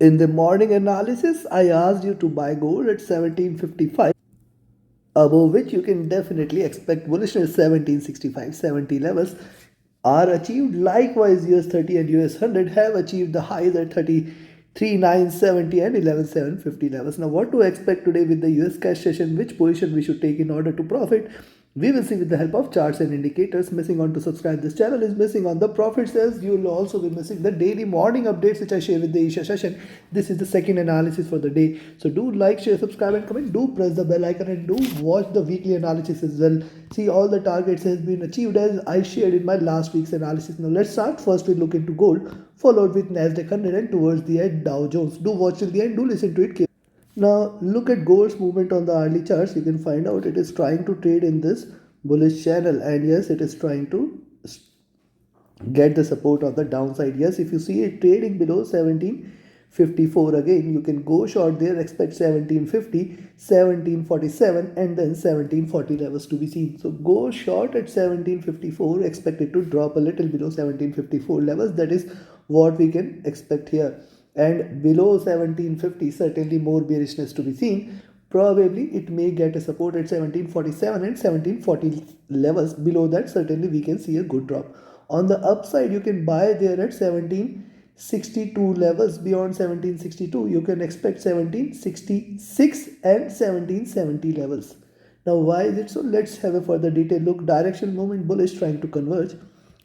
In the morning analysis, I asked you to buy gold at 1755, above which you can definitely expect bullishness. 1765, 70 levels are achieved. Likewise, US 30 and US 100 have achieved the highs at 33,970 and 11,750 levels. Now, what to expect today with the US cash session? Which position we should take in order to profit? We will see with the help of charts and indicators. Missing on to subscribe this channel is missing on the profit sales. You will also be missing the daily morning updates which I share with the Asia session. This is the second analysis for the day. So do like, share, subscribe and comment. Do press the bell icon and do watch the weekly analysis as well. See, all the targets has been achieved as I shared in my last week's analysis. Now let's start. First we look into gold, followed with Nasdaq 100 and towards the end Dow Jones. Do watch till the end. Do listen to it. Now look at gold's movement on the hourly charts. You can find out it is trying to trade in this bullish channel, and yes, it is trying to get the support on the downside. Yes, if you see it trading below 1754, again you can go short there, expect 1750, 1747 and then 1740 levels to be seen. So go short at 1754, expect it to drop a little below 1754 levels. That is what we can expect here. And below 1750, certainly more bearishness to be seen. Probably it may get a support at 1747 and 1740 levels. Below that, certainly we can see a good drop. On the upside, you can buy there at 1762 levels. Beyond 1762, you can expect 1766 and 1770 levels. Now, why is it so? Let's have a further detailed look. Direction movement bullish trying to converge.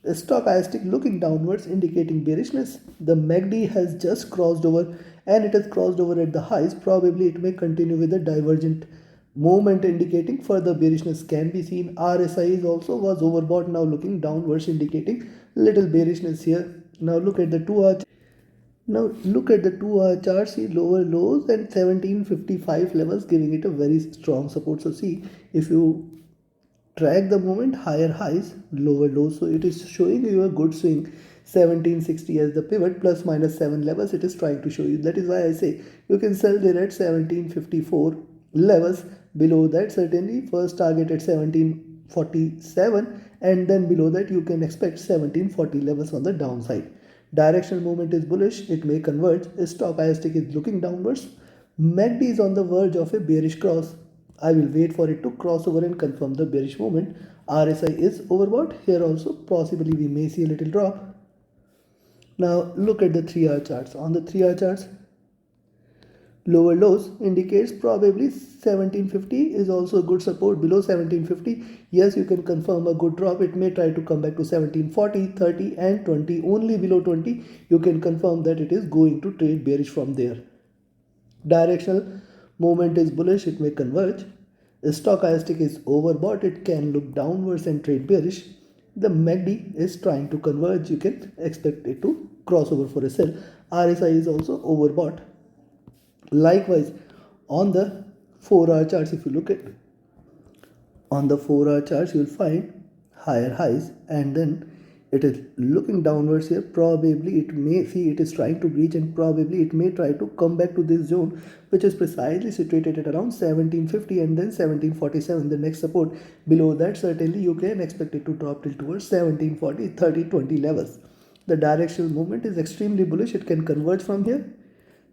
A stochastic looking downwards indicating bearishness. The MACD has just crossed over and it has crossed over at the highs. Probably it may continue with a divergent movement indicating further bearishness can be seen. RSI is also was overbought, now looking downwards indicating little bearishness here. Now look at the 2 hour. Now look at the 2 hour chart. See lower lows and 1755 levels giving it a very strong support. So see, if you track the movement, higher highs, lower lows, so it is showing you a good swing. 1760 as the pivot, plus minus 7 levels it is trying to show you. That is why I say you can sell there at 1754 levels. Below that, certainly first target at 1747 and then below that you can expect 1740 levels on the downside. Directional movement is bullish, it may converge. Stochastic is looking downwards. MACD is on the verge of a bearish cross. I will wait for it to cross over and confirm the bearish movement. RSI is overbought. Here also possibly we may see a little drop. Now look at the 3 hour charts. On the 3 hour charts, lower lows indicates probably 1750 is also a good support. Below 1750, yes, you can confirm a good drop. It may try to come back to 1740, 30 and 20. Only below 20 you can confirm that it is going to trade bearish from there. Directional movement is bullish, it may converge. Stochastic is overbought, it can look downwards and trade bearish. The MACD is trying to converge, you can expect it to cross over for a sell. RSI is also overbought. Likewise, on the 4 hour charts, if you look at on the 4 hour charts, you will find higher highs and then it is looking downwards here. Probably it may see it is trying to breach and probably it may try to come back to this zone, which is precisely situated at around 1750 and then 1747, the next support. Below that, certainly you can expect it to drop till towards 1740, 30, 20 levels. The directional movement is extremely bullish, it can converge from here.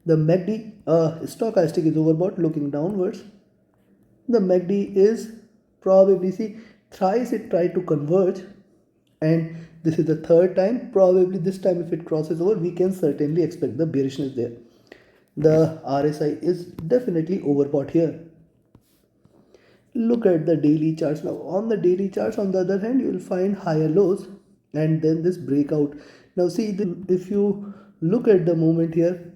The MACD stochastic is overbought, looking downwards. The MACD is probably, see, thrice it tried to converge and this is the third time. Probably this time if it crosses over, we can certainly expect the bearishness there. The RSI is definitely overbought here. Look at the daily charts. Now on the daily charts, on the other hand, you will find higher lows and then this breakout. Now see, if you look at the movement here,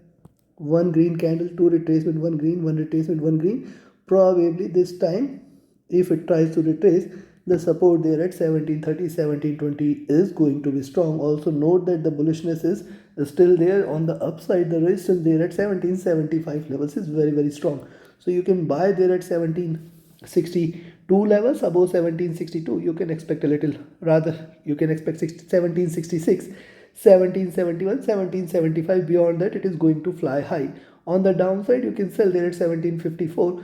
one green candle, two retracement, one green, one retracement, one green. Probably this time if it tries to retrace, the support there at 1730, 1720 is going to be strong. Also note that the bullishness is still there on the upside. The resistance there at 1775 levels is very, very strong. So you can buy there at 1762 levels. Above 1762 you can expect a little, rather you can expect 1766, 1771, 1775. Beyond that it is going to fly high. On the downside, you can sell there at 1754.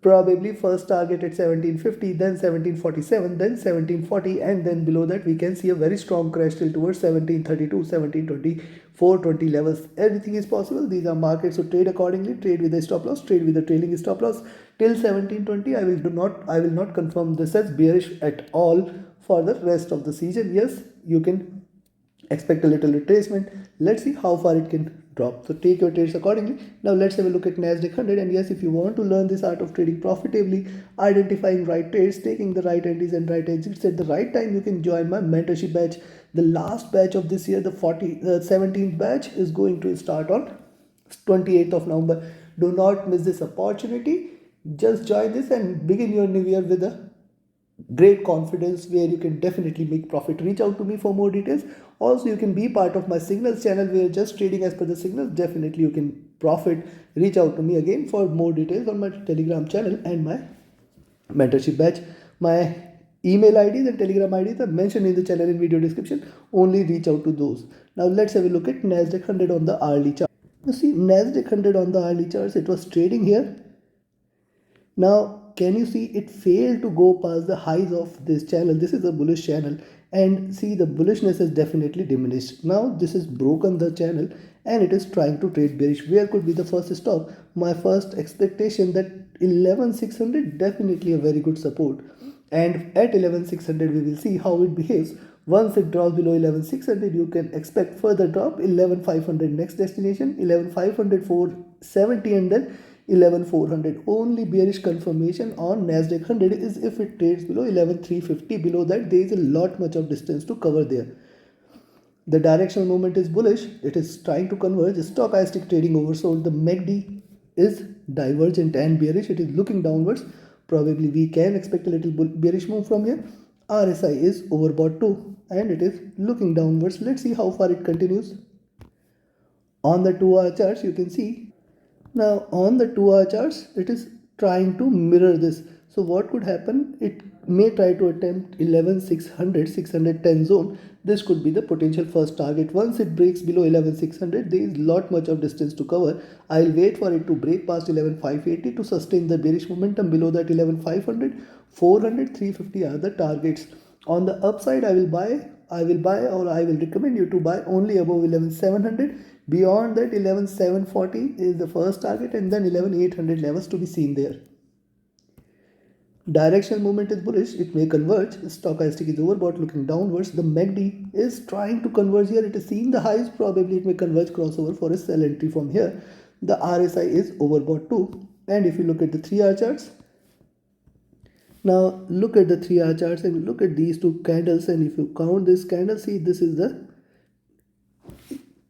probably first target at 1750, then 1747, then 1740, and then below that we can see a very strong crash till towards 1732, 1720, 420 levels. Everything is possible. These are markets, so trade accordingly, trade with a stop loss, trade with a trailing stop loss till 1720. I will not confirm this as bearish at all for the rest of the season. Yes, you can expect a little retracement. Let's see how far it can drop. So take your trades accordingly. Now let's have a look at Nasdaq 100. And yes, if you want to learn this art of trading profitably, identifying right trades, taking the right entries and right exits at the right time, you can join my mentorship batch. The last batch of this year, the 17th batch, is going to start on 28th of November. Do not miss this opportunity. Just join this and begin your new year with a great confidence where you can definitely make profit. Reach out to me for more details. Also, you can be part of my signals channel where just trading as per the signals, definitely you can profit. Reach out to me again for more details on my Telegram channel and my mentorship batch. My email IDs and Telegram IDs are mentioned in the channel in video description. Only reach out to those. Now let's have a look at Nasdaq 100 on the hourly chart. You see Nasdaq 100 on the hourly charts, it was trading here. Now, can you see it failed to go past the highs of this channel? This is a bullish channel, and see the bullishness has definitely diminished. Now, this has broken the channel and it is trying to trade bearish. Where could be the first stop? My first expectation that 11,600, definitely a very good support. And at 11,600, we will see how it behaves. Once it drops below 11,600, you can expect further drop. 11,500 next destination, 11,500 470, and then 11,400. Only bearish confirmation on Nasdaq 100 is if it trades below 11,350. Below that, there is a lot much of distance to cover there. The directional movement is bullish. It is trying to converge. Stochastic trading oversold. The MACD is divergent and bearish. It is looking downwards. Probably we can expect a little bearish move from here. RSI is overbought too, and it is looking downwards. Let's see how far it continues. On the 2-hour charts, you can see. Now on the 2-hour charts, it is trying to mirror this. So what could happen? It may try to attempt 11,600, 610 zone. This could be the potential first target. Once it breaks below 11,600, there is lot much of distance to cover. I'll wait for it to break past 11,580 to sustain the bearish momentum. Below that, 11,500, 400, 350 are the targets. On the upside, I will buy or I will recommend you to buy only above 11,700. Beyond that, 11,740 is the first target, and then 11,800 levels to be seen there. Directional movement is bullish. It may converge. Stochastic is overbought, looking downwards. The MACD is trying to converge here. It is seeing the highs. Probably it may converge, crossover for a sell entry from here. The RSI is overbought too. And if you look at the 3-hour charts, now look at the 3-hour charts and look at these two candles. And if you count this candle, see this is the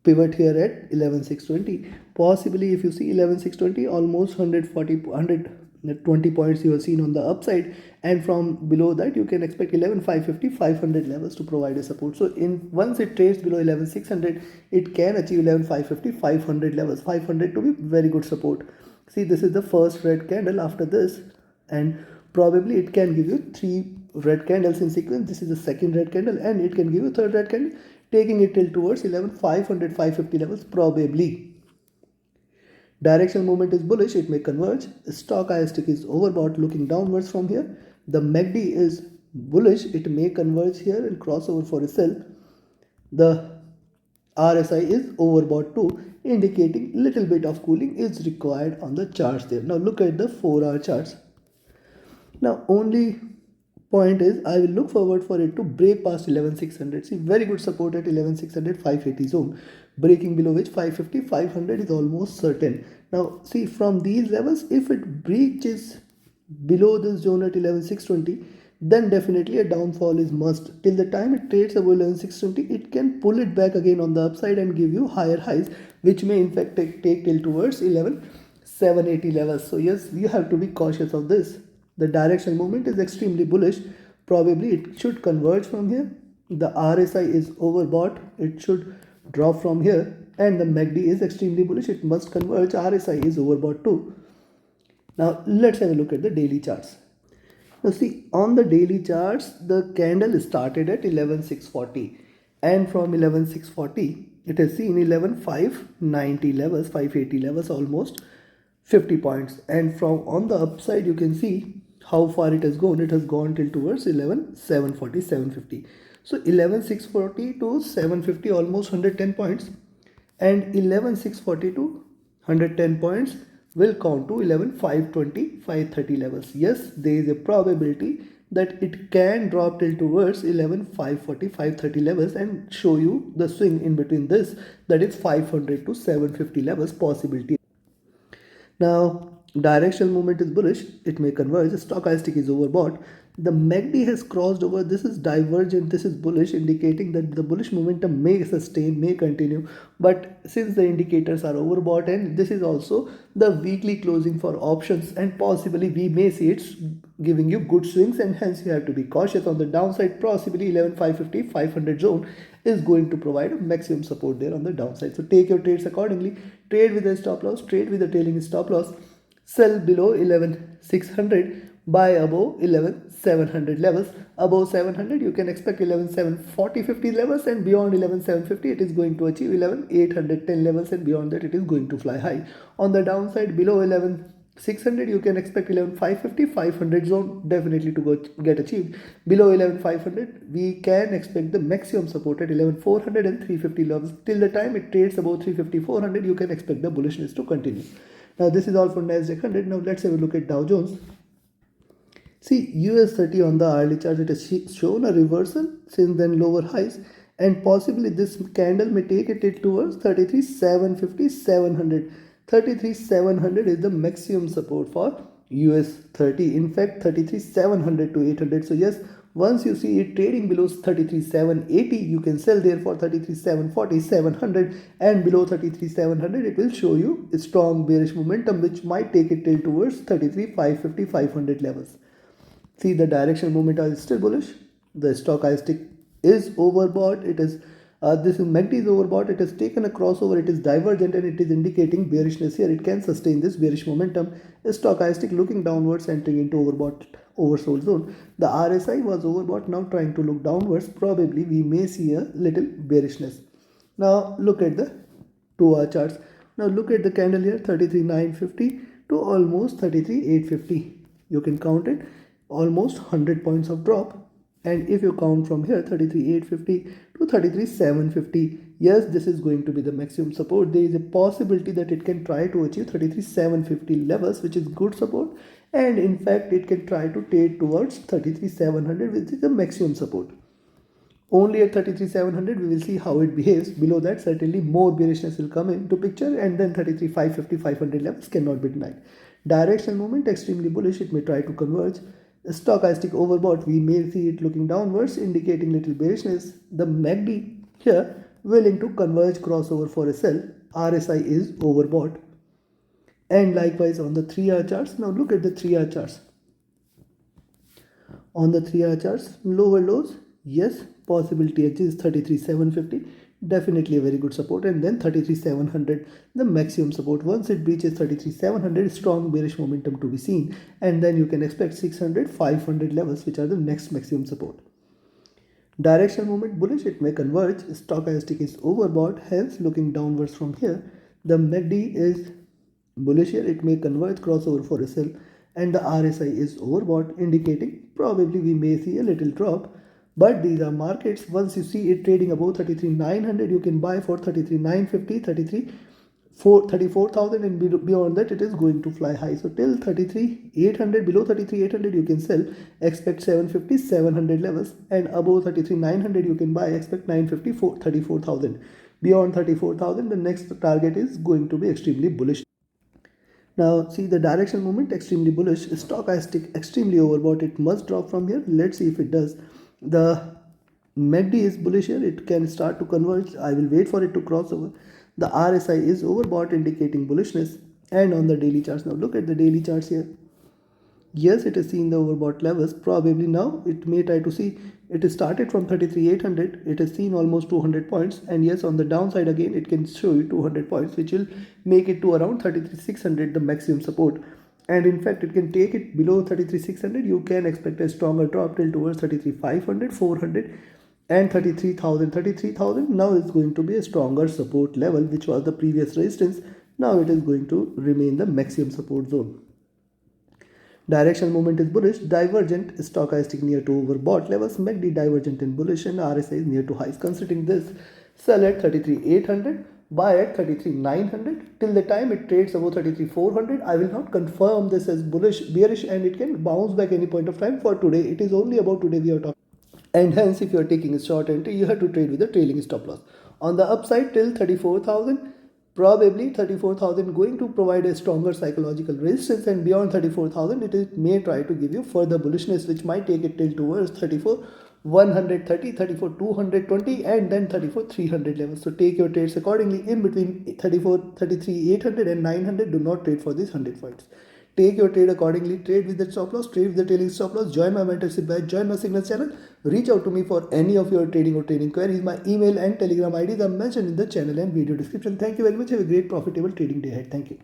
pivot here at 11,620. Possibly if you see 11,620, almost 120 points you have seen on the upside, and from below that you can expect 11,550, 500 levels to provide a support. So once it trades below 11,600, it can achieve 11,550, 500 levels. 500 to be very good support. See, this is the first red candle after this, and probably it can give you 3 red candles in sequence. This is the second red candle, and it can give you third red candle, taking it till towards 11,500, 550 levels probably. Directional movement is bullish. It may converge. Stochastic is overbought, looking downwards from here. The MACD is bullish. It may converge here and cross over for a sell. The RSI is overbought too, indicating little bit of cooling is required on the charts there. Now look at the 4-hour charts. Now only point is I will look forward for it to break past 11,600. See, very good support at 11,600, 580 zone. Breaking below which 550, 500 is almost certain. Now see, from these levels, if it breaches below this zone at 11,620, then definitely a downfall is must. Till the time it trades above 11,620, it can pull it back again on the upside and give you higher highs, which may in fact take till towards 11,780 levels. So yes, you have to be cautious of this. The direction movement is extremely bullish. Probably it should converge from here. The RSI is overbought. It should drop from here. And the MACD is extremely bullish. It must converge. RSI is overbought too. Now let's have a look at the daily charts. Now see, on the daily charts, the candle started at 11,640. And from 11,640, it has seen 11,590 levels, 580 levels almost. 50 points, and from on the upside you can see how far it has gone. It has gone till towards 11,740, 750. So 11,640 to 750, almost 110 points, and 11,640 to 110 points will count to 11,520, 530 levels. Yes, there is a probability that it can drop till towards 11,540, 530 levels and show you the swing in between this, that is 500 to 750 levels possibility. Now, directional movement is bullish. It may converge. Stochastic is overbought. The MACD has crossed over. This is divergent. This is bullish, indicating that the bullish momentum may sustain, may continue. But since the indicators are overbought, and this is also the weekly closing for options, and possibly we may see it giving you good swings, and hence you have to be cautious on the downside. Possibly 11,550, 500 zone is going to provide a maximum support there on the downside. So take your trades accordingly. Trade with a stop loss, trade with a trailing stop loss, sell below 11,600, buy above 11,700 levels. Above 700 you can expect 11,740, 50 levels, and beyond 11,750 it is going to achieve 11,810 levels, and beyond that it is going to fly high. On the downside, below 11,600 you can expect 11,550, 500 zone definitely to get achieved. Below 11,500 we can expect the maximum support at 11,400 and 350 levels. Till the time it trades above 350, 400, you can expect the bullishness to continue. Now this is all for Nasdaq 100. Now let's have a look at Dow Jones. See, US 30 on the hourly chart, it has shown a reversal since then lower highs, and possibly this candle may take it towards 33,750, 700. 33,700 is the maximum support for US 30. In fact, 33,700 to 800. So yes, once you see it trading below 33,780, you can sell there for 33,740, 700, and below 33,700 it will show you a strong bearish momentum which might take it till towards 33,550, 500 levels. See, the directional momentum is still bullish. The stochastic is overbought. It is this is MACD is overbought. It has taken a crossover. It is divergent, and it is indicating bearishness here. It can sustain this bearish momentum. Stochastic looking downwards, entering into overbought, oversold zone. The RSI was overbought, now trying to look downwards. Probably we may see a little bearishness. Now look at the 2-hour charts. Now look at the candle here, 33,950 to almost 33,850. You can count it, almost 100 points of drop. And if you count from here, 33,850 to 33,750, yes, this is going to be the maximum support. There is a possibility that it can try to achieve 33,750 levels, which is good support, and in fact it can try to trade towards 33,700, which is the maximum support. Only at 33,700 we will see how it behaves. Below that, certainly more bearishness will come into picture, and then 33,550, 500 levels cannot be denied. Directional movement extremely bullish. It may try to converge. Stochastic overbought, we may see it looking downwards, indicating little bearishness. The MACD here willing to converge, crossover for a sell. RSI is overbought. And likewise on the 3-hour charts. Now look at the 3-hour charts. On the 3-hour charts, lower lows, yes, possibility edge is 33,750. Definitely a very good support, and then 33,700, the maximum support. Once it breaches 33,700, strong bearish momentum to be seen, and then you can expect 600, 500 levels, which are the next maximum support. Directional movement bullish, it may converge. Stochastic is overbought, hence looking downwards from here. The MACD is bullish here, it may converge, crossover for a sell, and the RSI is overbought, indicating probably we may see a little drop. But these are markets. Once you see it trading above 33,900, you can buy for 33,950, 34,000, and beyond that it is going to fly high. So till 33,800, below 33,800 you can sell, expect 750, 700 levels, and above 33,900 you can buy, expect 950, 34,000. Beyond 34,000, the next target is going to be extremely bullish. Now see the directional movement extremely bullish. Stochastic extremely overbought. It must drop from here. Let's see if it does. The MACD is bullish here. It can start to converge. I will wait for it to cross over. The RSI is overbought, indicating bullishness. And on the daily charts, now look at the daily charts here. Yes, it has seen the overbought levels. Probably now it may try to see. It is started from 33,800. It has seen almost 200 points. And yes, on the downside again, it can show you 200 points, which will make it to around 33,600, the maximum support. And in fact, it can take it below 33,600. You can expect a stronger drop till towards 33,500, 400, and 33,000. 33,000 now is going to be a stronger support level, which was the previous resistance. Now it is going to remain the maximum support zone. Directional movement is bullish, divergent, stochastic near to overbought levels, MACD divergent in bullish, and RSI is near to highs. Considering this, sell at 33,800, buy at 33,900. Till the time it trades above 33,400, I will not confirm this as bullish, bearish, and it can bounce back any point of time. For today, it is only about today we are talking. And hence, if you are taking a short entry, you have to trade with a trailing stop loss. On the upside, till 34,000, probably 34,000 going to provide a stronger psychological resistance, and beyond 34,000 it may try to give you further bullishness, which might take it till towards 34,130, 34,220, and then 34,300 levels. So take your trades accordingly. In between 33,800 and 900, do not trade for these 100 points. Take your trade accordingly. Trade with the stop loss, trade with the trailing stop loss. Join my mentorship batch, join my signal channel. Reach out to me for any of your trading or trading queries. My email and telegram IDs are mentioned in the channel and video description. Thank you very much. Have a great profitable trading day ahead. Thank you.